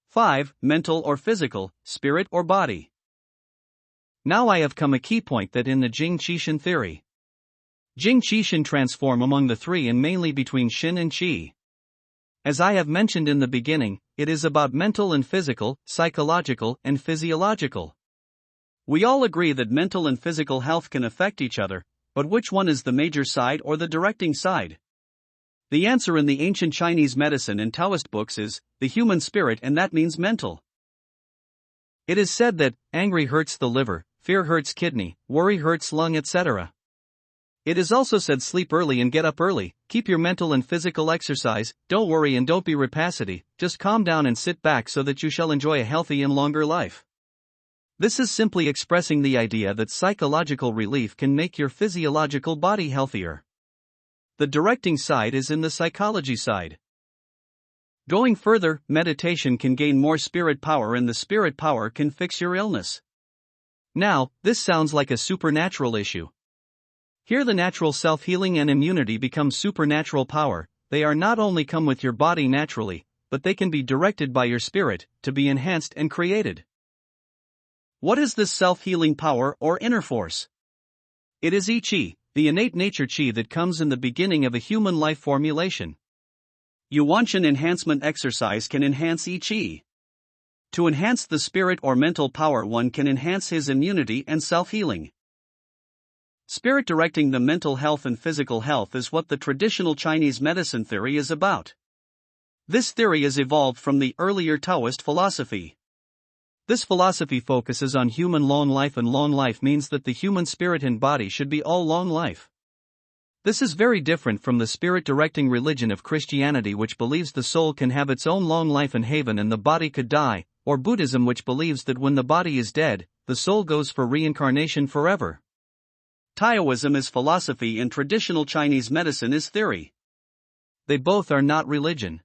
5. Mental or physical, spirit or body. Now I have come a key point that in the Jing Qi-Shen theory. Jing Qi-Shen transform among the three and mainly between Shen and Qi. As I have mentioned in the beginning, it is about mental and physical, psychological and physiological. We all agree that mental and physical health can affect each other, but which one is the major side or the directing side? The answer in the ancient Chinese medicine and Taoist books is the human spirit, and that means mental. It is said that angry hurts the liver, fear hurts kidney, worry hurts lung, etc. It is also said sleep early and get up early, keep your mental and physical exercise, don't worry and don't be rapacity, just calm down and sit back so that you shall enjoy a healthy and longer life. This is simply expressing the idea that psychological relief can make your physiological body healthier. The directing side is in the psychology side. Going further, meditation can gain more spirit power and the spirit power can fix your illness. Now, this sounds like a supernatural issue. Here the natural self-healing and immunity become supernatural power. They are not only come with your body naturally, but they can be directed by your spirit, to be enhanced and created. What is this self-healing power or inner force? It is I Qi, the innate nature Qi that comes in the beginning of a human life formulation. Yuanqin enhancement exercise can enhance I Qi. To enhance the spirit or mental power, one can enhance his immunity and self-healing. Spirit directing the mental health and physical health is what the traditional Chinese medicine theory is about. This theory is evolved from the earlier Taoist philosophy. This philosophy focuses on human long life, and long life means that the human spirit and body should be all long life. This is very different from the spirit-directing religion of Christianity, which believes the soul can have its own long life in heaven and the body could die, or Buddhism, which believes that when the body is dead, the soul goes for reincarnation forever. Taoism is philosophy and traditional Chinese medicine is theory. They both are not religion.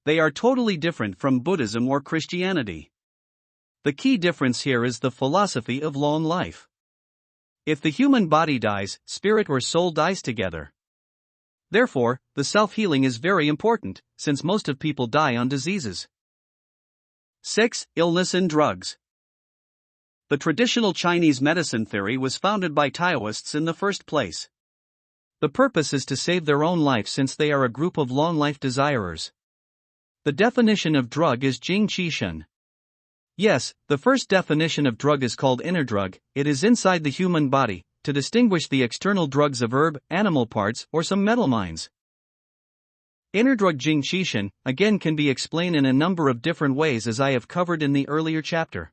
They are totally different from Buddhism or Christianity. The key difference here is the philosophy of long life. If the human body dies, spirit or soul dies together. Therefore, the self-healing is very important, since most of people die on diseases. 6. Illness and drugs. The traditional Chinese medicine theory was founded by Taoists in the first place. The purpose is to save their own life, since they are a group of long life desirers. The definition of drug is Jing Qi-Shen. Yes, the first definition of drug is called inner drug. It is inside the human body, to distinguish the external drugs of herb, animal parts, or some metal mines. Inner drug Jing Qi-Shen, again, can be explained in a number of different ways, as I have covered in the earlier chapter.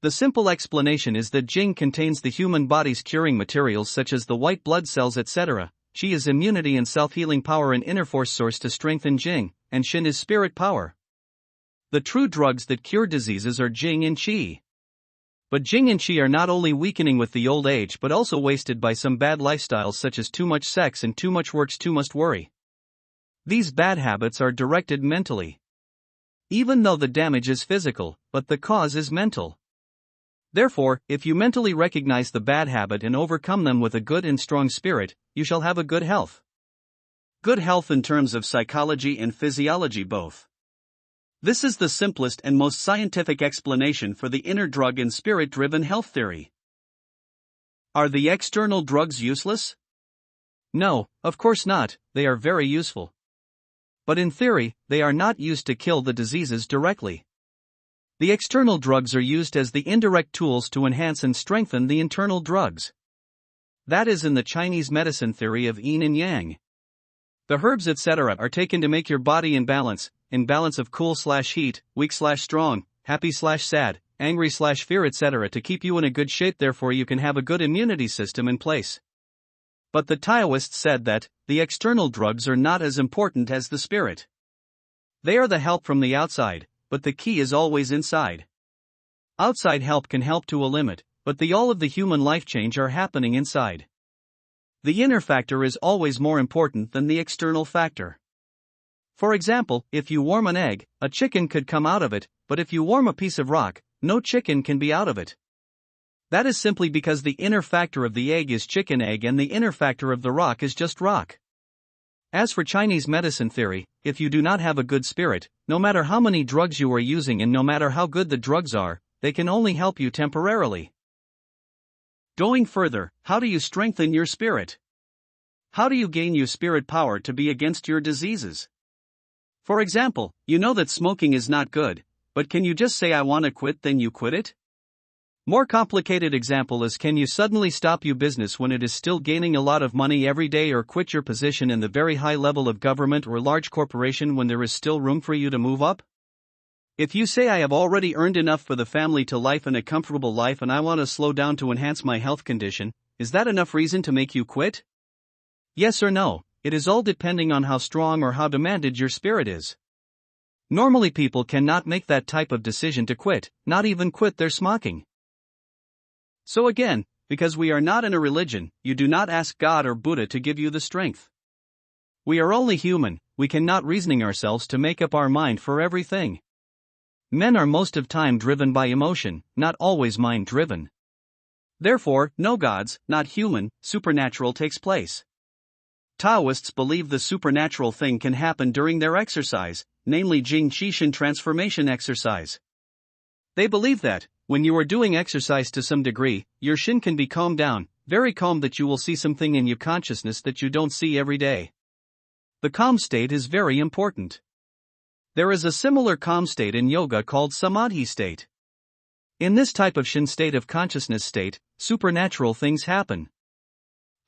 The simple explanation is that Jing contains the human body's curing materials such as the white blood cells, etc. Qi is immunity and self-healing power, and inner force source to strengthen Jing, and Shen is spirit power. The true drugs that cure diseases are Jing and Qi. But Jing and Qi are not only weakening with the old age but also wasted by some bad lifestyles such as too much sex and too much works, too much worry. These bad habits are directed mentally. Even though the damage is physical, but the cause is mental. Therefore, if you mentally recognize the bad habit and overcome them with a good and strong spirit, you shall have a good health. Good health in terms of psychology and physiology both. This is the simplest and most scientific explanation for the inner drug and spirit-driven health theory. Are the external drugs useless? No, of course not, they are very useful. But in theory, they are not used to kill the diseases directly. The external drugs are used as the indirect tools to enhance and strengthen the internal drugs. That is in the Chinese medicine theory of yin and yang. The herbs, etc., are taken to make your body in balance of cool/heat, weak/strong, happy/sad, angry/fear, etc., to keep you in a good shape, therefore you can have a good immunity system in place. But the Taoists said that the external drugs are not as important as the spirit. They are the help from the outside, but the key is always inside. Outside help can help to a limit, but the all of the human life change are happening inside. The inner factor is always more important than the external factor. For example, if you warm an egg, a chicken could come out of it, but if you warm a piece of rock, no chicken can be out of it. That is simply because the inner factor of the egg is chicken egg and the inner factor of the rock is just rock. As for Chinese medicine theory, if you do not have a good spirit, no matter how many drugs you are using and no matter how good the drugs are, they can only help you temporarily. Going further, how do you strengthen your spirit? How do you gain your spirit power to be against your diseases? For example, you know that smoking is not good, but can you just say I want to quit, then you quit it? More complicated example is, can you suddenly stop your business when it is still gaining a lot of money every day, or quit your position in the very high level of government or large corporation when there is still room for you to move up? If you say I have already earned enough for the family to life and a comfortable life and I want to slow down to enhance my health condition, is that enough reason to make you quit? Yes or no, it is all depending on how strong or how demanded your spirit is. Normally people cannot make that type of decision to quit, not even quit their smoking. So again, because we are not in a religion, you do not ask God or Buddha to give you the strength. We are only human, we cannot reasoning ourselves to make up our mind for everything. Men are most of time driven by emotion, not always mind driven. Therefore, no gods, not human, supernatural takes place. Taoists believe the supernatural thing can happen during their exercise, namely Jing Qishan transformation exercise. They believe that, when you are doing exercise to some degree, your shin can be calmed down, very calm, that you will see something in your consciousness that you don't see every day. The calm state is very important. There is a similar calm state in yoga called samadhi state. In this type of shin state of consciousness state, supernatural things happen.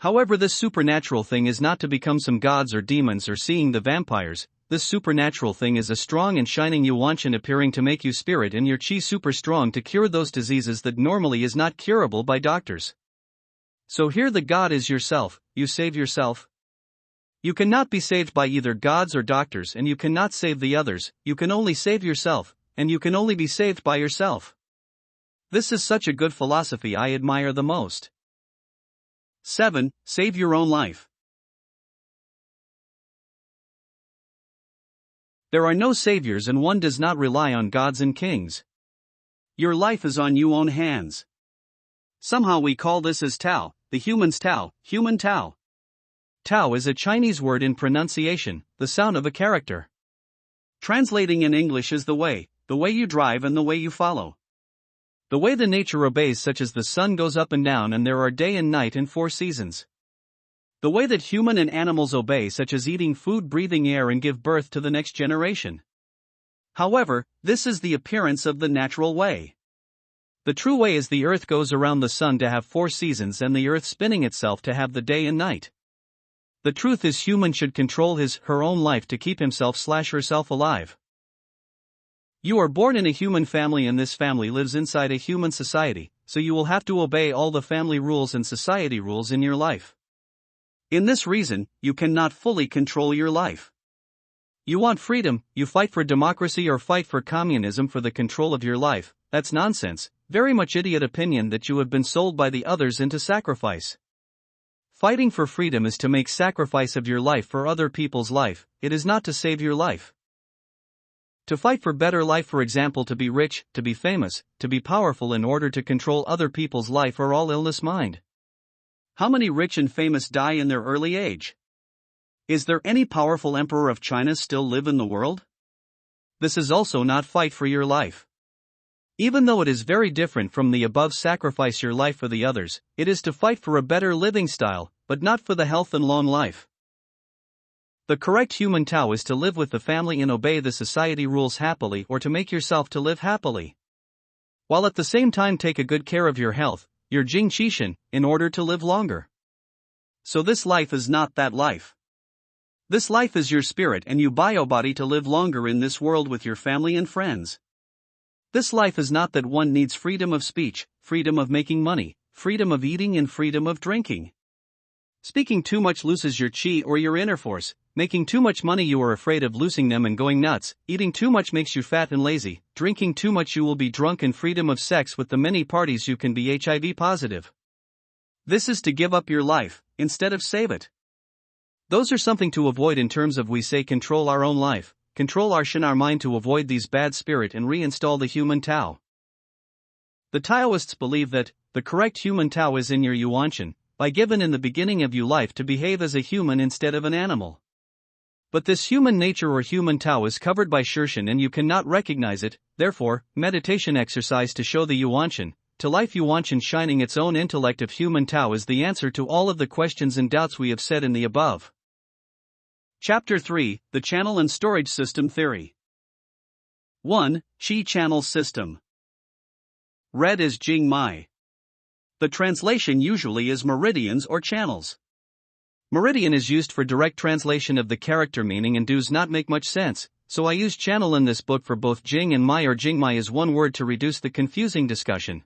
However, this supernatural thing is not to become some gods or demons or seeing the vampires. This supernatural thing is a strong and shining yuanshan appearing to make you spirit and your chi super strong to cure those diseases that normally is not curable by doctors. So here the God is yourself, you save yourself. You cannot be saved by either gods or doctors, and you cannot save the others, you can only save yourself, and you can only be saved by yourself. This is such a good philosophy, I admire the most. 7. Save your own life. There are no saviors and one does not rely on gods and kings. Your life is on your own hands. Somehow we call this as Tao, the human's Tao, human Tao. Tao is a Chinese word in pronunciation, the sound of a character. Translating in English is the way you drive and the way you follow. The way the nature obeys, such as the sun goes up and down and there are day and night and 4 seasons. The way that human and animals obey, such as eating food, breathing air and give birth to the next generation. However, this is the appearance of the natural way. The true way is the earth goes around the sun to have 4 seasons and the earth spinning itself to have the day and night. The truth is human should control her own life to keep himself/herself alive. You are born in a human family and this family lives inside a human society, so you will have to obey all the family rules and society rules in your life. In this reason, you cannot fully control your life. You want freedom, you fight for democracy or fight for communism for the control of your life. That's nonsense, very much idiot opinion that you have been sold by the others into sacrifice. Fighting for freedom is to make sacrifice of your life for other people's life, it is not to save your life. To fight for better life, for example, to be rich, to be famous, to be powerful in order to control other people's life, are all illness mind. How many rich and famous die in their early age? Is there any powerful emperor of China still live in the world? This is also not fight for your life. Even though it is very different from the above, sacrifice your life for the others, it is to fight for a better living style, but not for the health and long life. The correct human Tao is to live with the family and obey the society rules happily, or to make yourself to live happily. While at the same time take a good care of your health, your Jing Qishan, in order to live longer. So this life is not that life. This life is your spirit and you bio body to live longer in this world with your family and friends. This life is not that one needs freedom of speech, freedom of making money, freedom of eating and freedom of drinking. Speaking too much loses your chi or your inner force, making too much money you are afraid of losing them and going nuts, eating too much makes you fat and lazy, drinking too much you will be drunk, and freedom of sex with the many parties you can be HIV positive. This is to give up your life, instead of save it. Those are something to avoid in terms of we say control our own life, control our shin, our mind, to avoid these bad spirit and reinstall the human Tao. The Taoists believe that the correct human Tao is in your yuanshan, by given in the beginning of your life to behave as a human instead of an animal. But this human nature or human Tao is covered by Shirshan and you cannot recognize it, therefore, meditation exercise to show the Yuanshan, to life Yuanshan shining its own intellect of human Tao is the answer to all of the questions and doubts we have said in the above. Chapter 3, the Channel and Storage System Theory. 1. Qi Channel System. Read as Jing Mai. The translation usually is meridians or channels. Meridian is used for direct translation of the character meaning and does not make much sense, so I use channel in this book for both Jing and Mai, or Jingmai is one word to reduce the confusing discussion.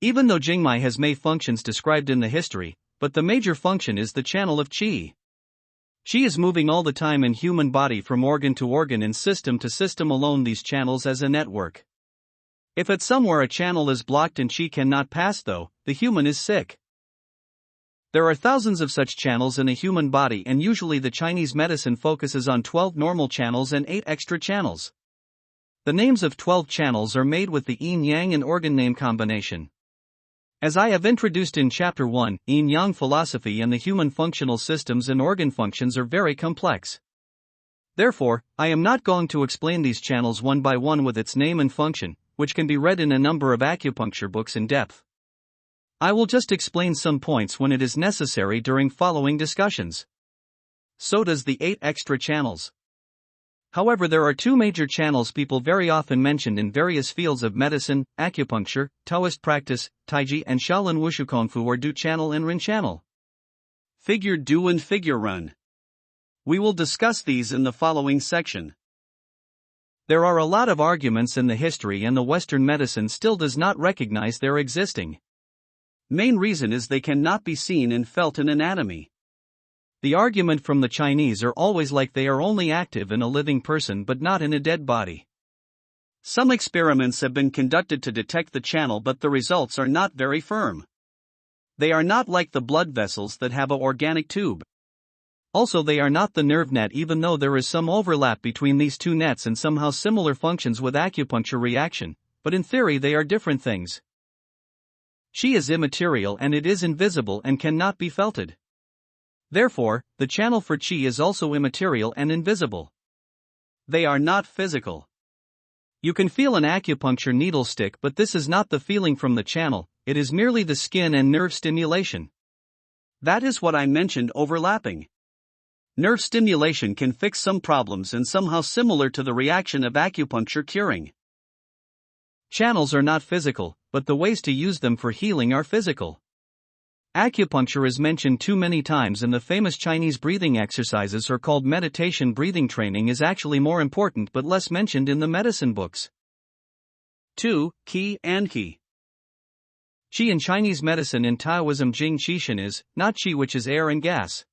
Even though Jingmai has many functions described in the history, but the major function is the channel of Qi. Qi is moving all the time in human body from organ to organ and system to system alone, these channels as a network. If at somewhere a channel is blocked and Qi cannot pass though, the human is sick. There are thousands of such channels in a human body, and usually the Chinese medicine focuses on 12 normal channels and 8 extra channels. The names of 12 channels are made with the yin-yang and organ name combination. As I have introduced in Chapter 1, yin-yang philosophy and the human functional systems and organ functions are very complex. Therefore, I am not going to explain these channels one by one with its name and function, which can be read in a number of acupuncture books in depth. I will just explain some points when it is necessary during following discussions. So does the 8 extra channels. However, there are 2 major channels people very often mentioned in various fields of medicine, acupuncture, Taoist practice, Taiji and Shaolin Wushu Kung Fu, or Du channel and Ren channel. Figure Du and Figure Ren. We will discuss these in the following section. There are a lot of arguments in the history and the Western medicine still does not recognize their existing. Main reason is they cannot be seen and felt in anatomy. The argument from the Chinese are always like they are only active in a living person but not in a dead body. Some experiments have been conducted to detect the channel, but the results are not very firm. They are not like the blood vessels that have a organic tube. Also, they are not the nerve net, even though there is some overlap between these 2 nets and somehow similar functions with acupuncture reaction, but in theory they are different things. Qi is immaterial and it is invisible and cannot be felted. Therefore, the channel for Qi is also immaterial and invisible. They are not physical. You can feel an acupuncture needle stick, but this is not the feeling from the channel, it is merely the skin and nerve stimulation. That is what I mentioned overlapping. Nerve stimulation can fix some problems and somehow similar to the reaction of acupuncture curing. Channels are not physical, but the ways to use them for healing are physical. Acupuncture is mentioned too many times, and the famous Chinese breathing exercises are called meditation. Breathing training is actually more important but less mentioned in the medicine books. 2. Qi and Qi. Qi in Chinese medicine and Taoism Jing Qishan is not Qi, which is air and gas.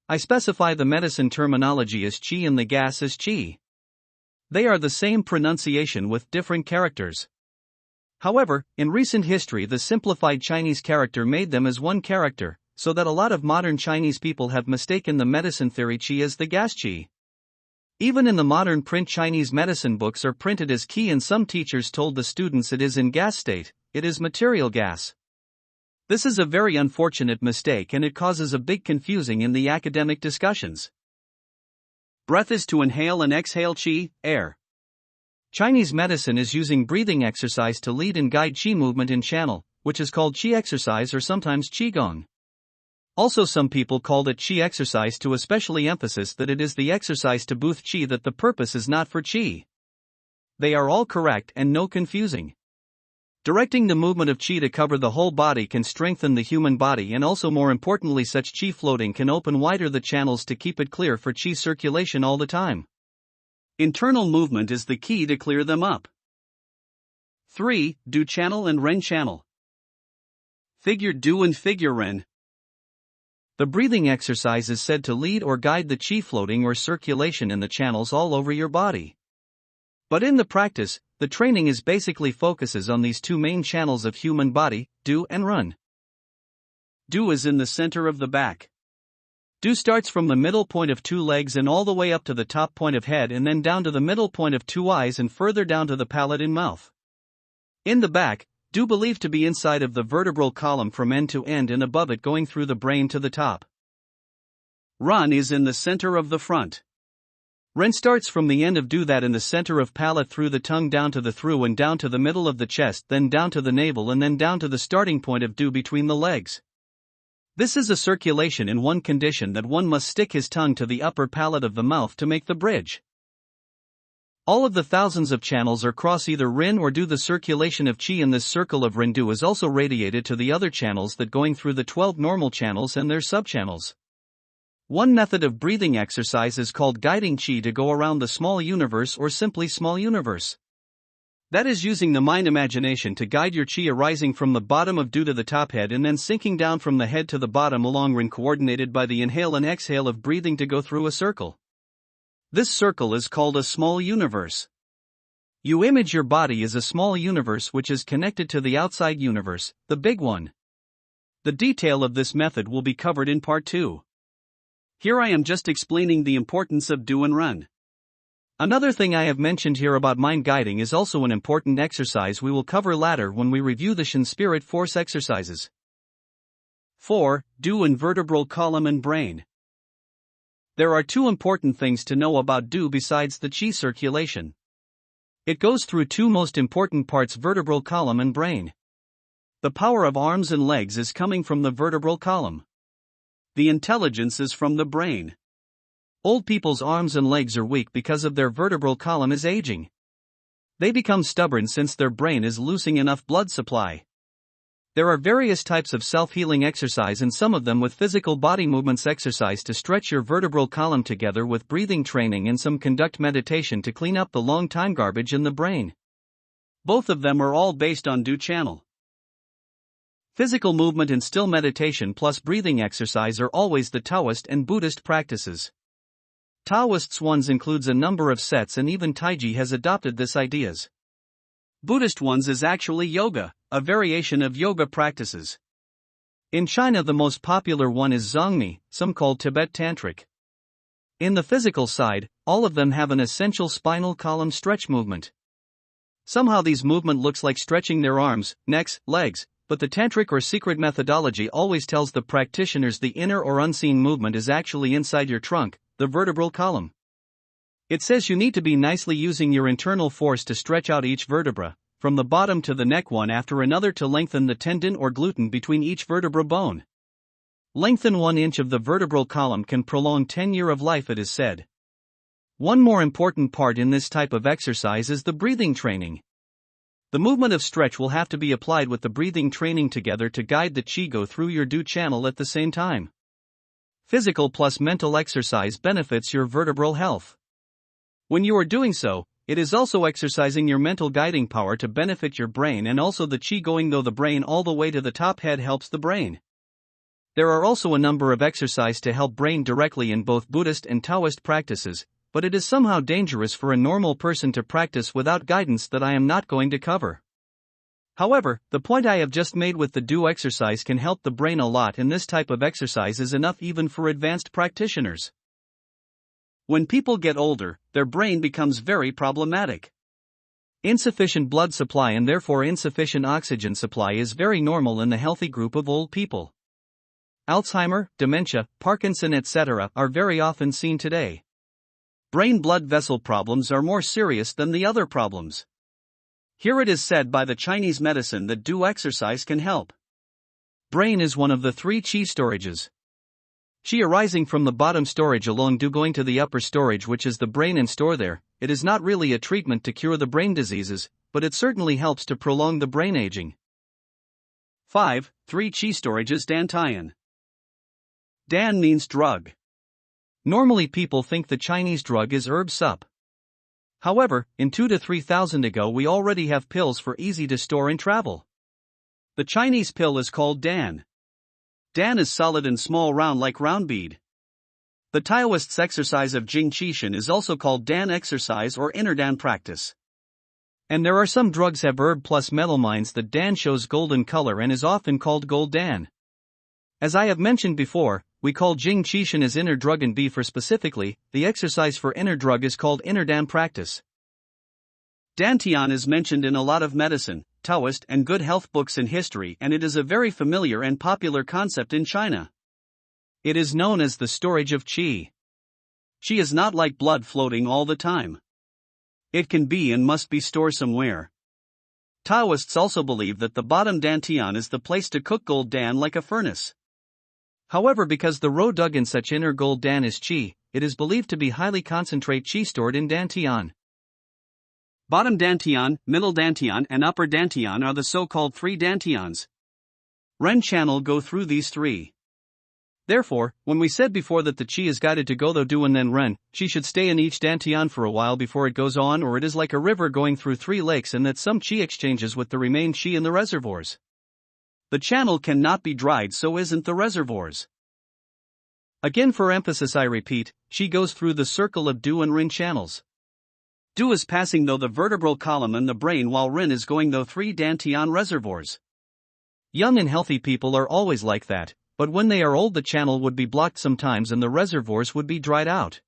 I specify the medicine terminology as Qi and the gas as Qi. They are the same pronunciation with different characters. However, in recent history the simplified Chinese character made them as one character, so that a lot of modern Chinese people have mistaken the medicine theory Qi as the gas Qi. Even in the modern print, Chinese medicine books are printed as Qi, and some teachers told the students it is in gas state, it is material gas. This is a very unfortunate mistake and it causes a big confusing in the academic discussions. Breath is to inhale and exhale Qi, air. Chinese medicine is using breathing exercise to lead and guide Qi movement in channel, which is called Qi exercise or sometimes Qigong. Also, some people called it Qi exercise to especially emphasis that it is the exercise to boost Qi, that the purpose is not for Qi. They are all correct and no confusing. Directing the movement of Qi to cover the whole body can strengthen the human body, and also more importantly such Qi floating can open wider the channels to keep it clear for Qi circulation all the time. Internal movement is the key to clear them up. 3. Du channel and Ren channel. Figure Du and Figure Ren. The breathing exercise is said to lead or guide the Qi floating or circulation in the channels all over your body. But in the practice, the training is basically focuses on these 2 main channels of human body, Du and Ren. Du is in the center of the back. Du starts from the middle point of 2 legs and all the way up to the top point of head, and then down to the middle point of 2 eyes and further down to the palate and mouth. In the back, Du believed to be inside of the vertebral column from end to end and above it going through the brain to the top. Run is in the center of the front. Ren starts from the end of do that in the center of palate through the tongue down to the through and down to the middle of the chest, then down to the navel and then down to the starting point of do between the legs. This is a circulation in one condition that one must stick his tongue to the upper palate of the mouth to make the bridge. All of the thousands of channels are cross either Rin or do. The circulation of qi in this circle of Rin do is also radiated to the other channels that going through the 12 normal channels and their subchannels. One method of breathing exercise is called guiding qi to go around the small universe or simply small universe. That is using the mind imagination to guide your qi arising from the bottom of do to the top head and then sinking down from the head to the bottom along Rin, coordinated by the inhale and exhale of breathing to go through a circle. This circle is called a small universe. You image your body as a small universe which is connected to the outside universe, the big one. The detail of this method will be covered in part 2. Here I am just explaining the importance of do and run. Another thing I have mentioned here about mind guiding is also an important exercise we will cover later when we review the Shin Spirit Force exercises. 4. Do and vertebral column and brain. There are two important things to know about do besides the qi circulation. It goes through two most important parts, vertebral column and brain. The power of arms and legs is coming from the vertebral column. The intelligence is from the brain. Old people's arms and legs are weak because of their vertebral column is aging. They become stubborn since their brain is losing enough blood supply. There are various types of self-healing exercise and some of them with physical body movements exercise to stretch your vertebral column together with breathing training and some conduct meditation to clean up the long time garbage in the brain. Both of them are all based on do channel. Physical movement and still meditation plus breathing exercise are always the Taoist and Buddhist practices. Taoists ones includes a number of sets and even Taiji has adopted this ideas. Buddhist ones is actually yoga, a variation of yoga practices. In China the most popular one is Zongmi, some call Tibet Tantric. In the physical side, all of them have an essential spinal column stretch movement. Somehow these movement looks like stretching their arms, necks, legs, but the tantric or secret methodology always tells the practitioners the inner or unseen movement is actually inside your trunk, the vertebral column. It says you need to be nicely using your internal force to stretch out each vertebra, from the bottom to the neck one after another to lengthen the tendon or gluten between each vertebra bone. Lengthen 1 inch of the vertebral column can prolong 10 years of life, it is said. One more important part in this type of exercise is the breathing training. The movement of stretch will have to be applied with the breathing training together to guide the qi go through your do channel at the same time. Physical plus mental exercise benefits your vertebral health. When you are doing so, it is also exercising your mental guiding power to benefit your brain and also the qi going though the brain all the way to the top head helps the brain. There are also a number of exercise to help brain directly in both Buddhist and Taoist practices, but it is somehow dangerous for a normal person to practice without guidance that I am not going to cover. However, the point I have just made with the do exercise can help the brain a lot, and this type of exercise is enough even for advanced practitioners. When people get older, their brain becomes very problematic. Insufficient blood supply and therefore insufficient oxygen supply is very normal in the healthy group of old people. Alzheimer, dementia, Parkinson etc. are very often seen today. Brain blood vessel problems are more serious than the other problems. Here it is said by the Chinese medicine that do exercise can help. Brain is one of the 3 qi storages. Qi arising from the bottom storage along do going to the upper storage, which is the brain, and store there. It is not really a treatment to cure the brain diseases, but it certainly helps to prolong the brain aging. 5. 3 qi storages. Dantian. Dan means drug. Normally people think the Chinese drug is herb sup. However, in 2 to 3,000 ago we already have pills for easy to store and travel. The Chinese pill is called Dan. Dan is solid and small, round like round bead. The Taoists' exercise of Jing Qishan is also called Dan exercise or inner Dan practice. And there are some drugs have herb plus melamines that Dan shows golden color and is often called gold Dan. As I have mentioned before, we call Jing Qishan as inner drug and B for specifically, the exercise for inner drug is called inner Dan practice. Dantian is mentioned in a lot of medicine, Taoist and good health books in history, and it is a very familiar and popular concept in China. It is known as the storage of qi. Qi is not like blood floating all the time. It can be and must be stored somewhere. Taoists also believe that the bottom dantian is the place to cook gold dan like a furnace. However, because the row dug in such inner gold dan is qi, it is believed to be highly concentrate qi stored in dantian. Bottom dantian, middle dantian and upper dantian are the so-called three dantians. Ren channel go through these three. Therefore, when we said before that the qi is guided to go though do and then ren, qi should stay in each dantian for a while before it goes on, or it is like a river going through three lakes and that some qi exchanges with the remained qi in the reservoirs. The channel cannot be dried, so isn't the reservoirs. Again, for emphasis I repeat, qi goes through the circle of du and ren channels. Du is passing though the vertebral column and the brain, while ren is going though three dantian reservoirs. Young and healthy people are always like that, but when they are old the channel would be blocked sometimes and the reservoirs would be dried out.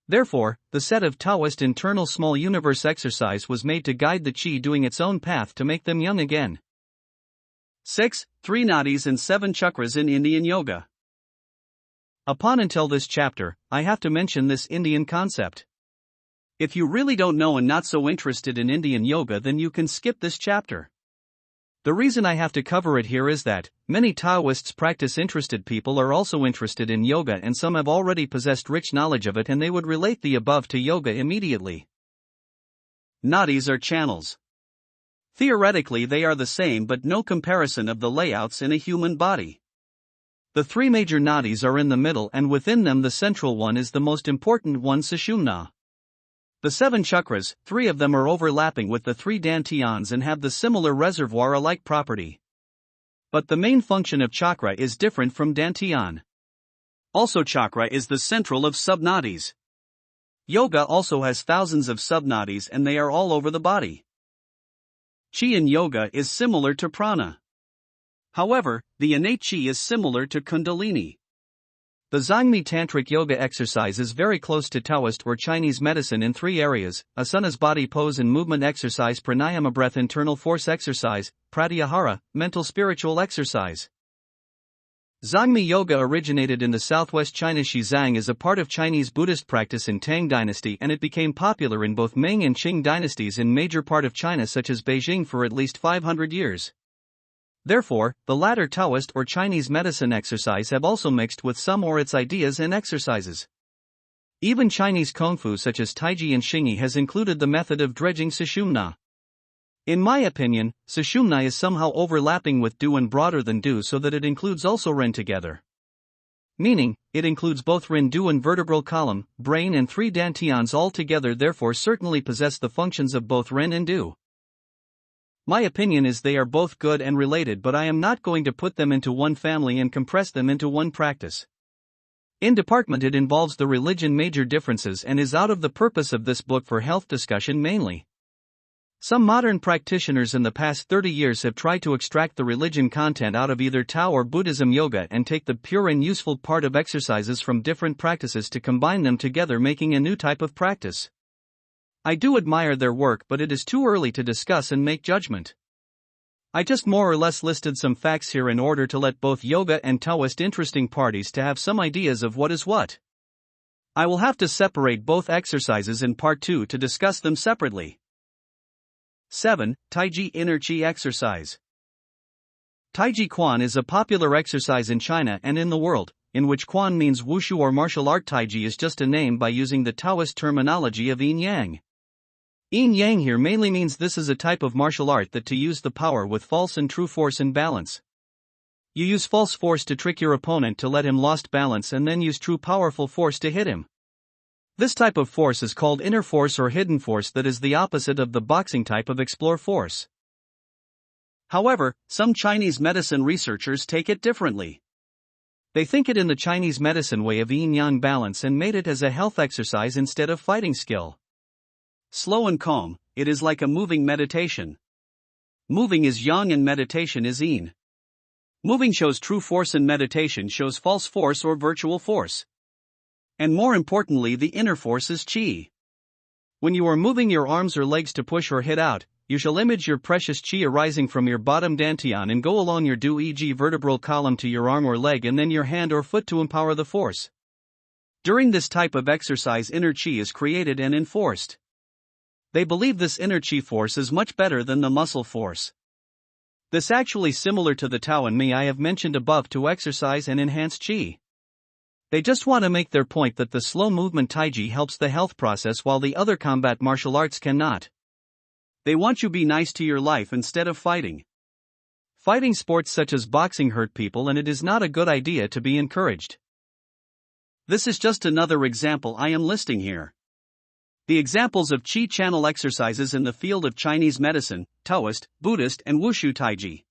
Therefore, the set of Taoist internal small universe exercise was made to guide the qi doing its own path to make them young again. 6. 3 nadis and 7 chakras in Indian Yoga. Until this chapter, I have to mention this Indian concept. If you really don't know and not so interested in Indian yoga, then you can skip this chapter. The reason I have to cover it here is that many Taoists practice interested people are also interested in yoga, and some have already possessed rich knowledge of it and they would relate the above to yoga immediately. Nadis are channels. Theoretically they are the same, but no comparison of the layouts in a human body. The three major nadis are in the middle, and within them the central one is the most important one, Sushumna. The 7 chakras, 3 of them are overlapping with the 3 dantians and have the similar reservoir-alike property. But the main function of chakra is different from dantian. Also, chakra is the central of subnadis. Yoga also has thousands of subnadis and they are all over the body. Qi in yoga is similar to prana. However, the innate qi is similar to kundalini. The Zangmi Tantric Yoga exercise is very close to Taoist or Chinese medicine in 3 areas: asanas body pose and movement exercise, pranayama breath internal force exercise, pratyahara mental spiritual exercise. Zangmi Yoga originated in the southwest China. Xizang is a part of Chinese Buddhist practice in Tang Dynasty, and it became popular in both Ming and Qing dynasties in major part of China such as Beijing for at least 500 years. Therefore, the latter Taoist or Chinese medicine exercise have also mixed with some or its ideas and exercises. Even Chinese Kung Fu such as Taiji and Xingyi has included the method of dredging Sushumna. In my opinion, Sushumna is somehow overlapping with Du and broader than Du, so that it includes also Ren together. Meaning, it includes both Ren Du and vertebral column, brain and 3 dantians all together, therefore certainly possess the functions of both Ren and Du. My opinion is they are both good and related, but I am not going to put them into one family and compress them into one practice. In department it involves the religion major differences and is out of the purpose of this book for health discussion mainly. Some modern practitioners in the past 30 years have tried to extract the religion content out of either Tao or Buddhism yoga and take the pure and useful part of exercises from different practices to combine them together, making a new type of practice. I do admire their work, but it is too early to discuss and make judgment. I just more or less listed some facts here in order to let both yoga and Taoist interesting parties to have some ideas of what is what. I will have to separate both exercises in part 2 to discuss them separately. 7. Taiji Inner Qi Exercise. Taiji Quan is a popular exercise in China and in the world, in which Quan means wushu or martial art. Taiji is just a name by using the Taoist terminology of yin yang. Yin yang here mainly means this is a type of martial art that to use the power with false and true force and balance. You use false force to trick your opponent to let him lost balance, and then use true powerful force to hit him. This type of force is called inner force or hidden force, that is the opposite of the boxing type of explore force. However, some Chinese medicine researchers take it differently. They think it in the Chinese medicine way of yin-yang balance and made it as a health exercise instead of fighting skill. Slow and calm, it is like a moving meditation. Moving is yang and meditation is yin. Moving shows true force and meditation shows false force or virtual force. And more importantly, the inner force is qi. When you are moving your arms or legs to push or hit out, you shall image your precious qi arising from your bottom dantian and go along your du e.g. vertebral column to your arm or leg and then your hand or foot to empower the force. During this type of exercise, inner qi is created and enforced. They believe this inner qi force is much better than the muscle force. This actually similar to the Tao and Me I have mentioned above to exercise and enhance qi. They just want to make their point that the slow movement Taiji helps the health process while the other combat martial arts cannot. They want you be nice to your life instead of fighting. Fighting sports such as boxing hurt people and it is not a good idea to be encouraged. This is just another example I am listing here. The examples of qi channel exercises in the field of Chinese medicine, Taoist, Buddhist and Wushu Taiji.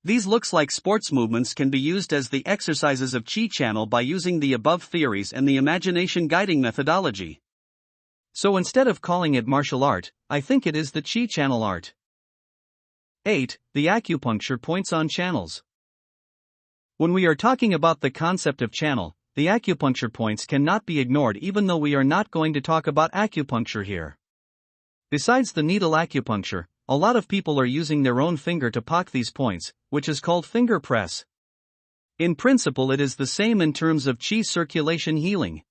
These looks like sports movements can be used as the exercises of qi channel by using the above theories and the imagination guiding methodology. So instead of calling it martial art, I think it is the qi channel art. 8. The acupuncture points on channels. When we are talking about the concept of channel, the acupuncture points cannot be ignored even though we are not going to talk about acupuncture here. Besides the needle acupuncture, a lot of people are using their own finger to poke these points, which is called finger press. In principle it is the same in terms of qi circulation healing.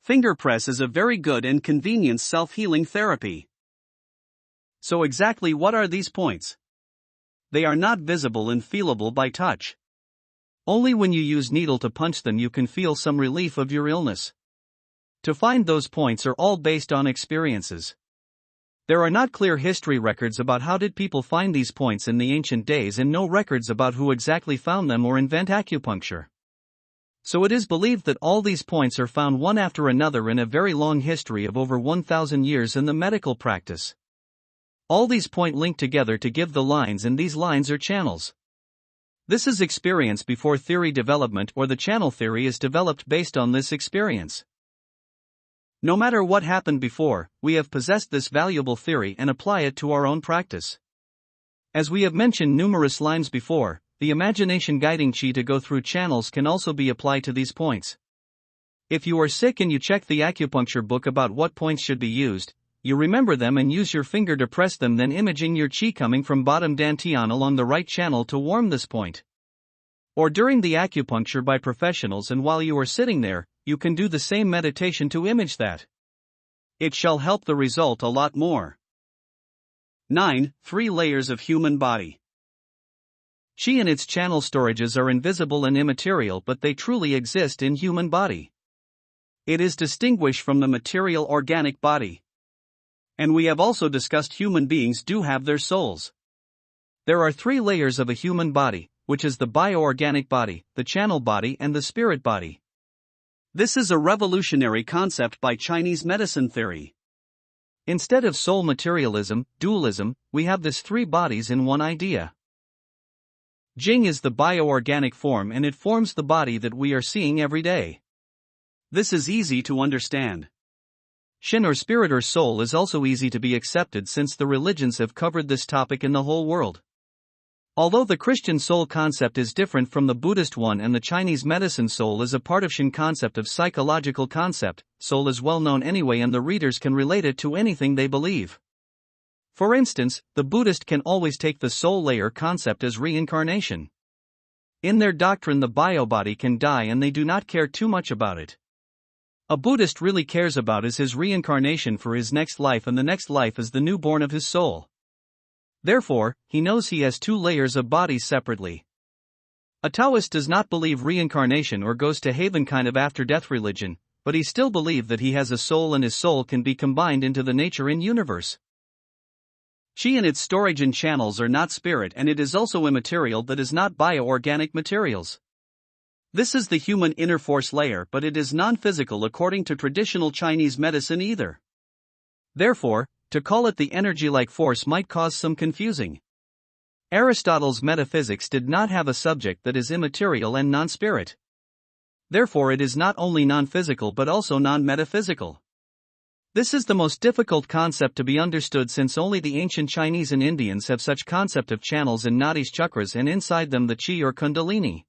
Finger press is a very good and convenient self-healing therapy. So exactly what are these points? They are not visible and feelable by touch. Only when you use needle to punch them you can feel some relief of your illness. To find those points are all based on experiences. There are not clear history records about how did people find these points in the ancient days and no records about who exactly found them or invent acupuncture. So it is believed that all these points are found one after another in a very long history of over 1,000 years in the medical practice. All these points link together to give the lines and these lines are channels. This is experience before theory development or the channel theory is developed based on this experience. No matter what happened before, we have possessed this valuable theory and apply it to our own practice. As we have mentioned numerous times before, the imagination guiding qi to go through channels can also be applied to these points. If you are sick and you check the acupuncture book about what points should be used, you remember them and use your finger to press them, then imaging your qi coming from bottom dantian along the right channel to warm this point. Or during the acupuncture by professionals and while you are sitting there, you can do the same meditation to image that. It shall help the result a lot more. 9. 3 layers of human body. Qi and its channel storages are invisible and immaterial, but they truly exist in human body. It is distinguished from the material organic body. And we have also discussed human beings do have their souls. There are 3 layers of a human body, which is the bioorganic body, the channel body and the spirit body. This is a revolutionary concept by Chinese medicine theory. Instead of soul materialism, dualism, we have this 3 bodies in one idea. Jing is the bioorganic form and it forms the body that we are seeing every day. This is easy to understand. Shin or spirit or soul is also easy to be accepted since the religions have covered this topic in the whole world. Although the Christian soul concept is different from the Buddhist one and the Chinese medicine soul is a part of Shin concept of psychological concept, soul is well known anyway and the readers can relate it to anything they believe. For instance, the Buddhist can always take the soul layer concept as reincarnation. In their doctrine the biobody can die and they do not care too much about it. A Buddhist really cares about is his reincarnation for his next life and the next life is the newborn of his soul. Therefore, he knows he has 2 layers of bodies separately. A Taoist does not believe reincarnation or goes to heaven kind of after-death religion, but he still believes that he has a soul and his soul can be combined into the nature in universe. Qi and its storage and channels are not spirit and it is also immaterial, that is not bioorganic materials. This is the human inner force layer, but it is non-physical according to traditional Chinese medicine either. Therefore, to call it the energy-like force might cause some confusing. Aristotle's metaphysics did not have a subject that is immaterial and non-spirit. Therefore it is not only non-physical but also non-metaphysical. This is the most difficult concept to be understood since only the ancient Chinese and Indians have such concept of channels and nadis chakras and inside them the qi or kundalini.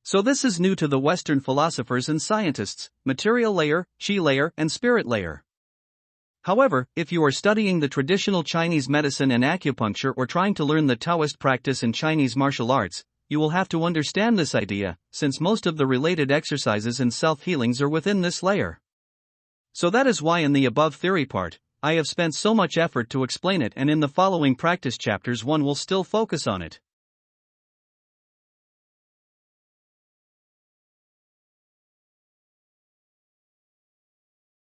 So this is new to the Western philosophers and scientists, material layer, qi layer and spirit layer. However, if you are studying the traditional Chinese medicine and acupuncture or trying to learn the Taoist practice in Chinese martial arts, you will have to understand this idea, since most of the related exercises and self-healings are within this layer. So that is why in the above theory part, I have spent so much effort to explain it, and in the following practice chapters one will still focus on it.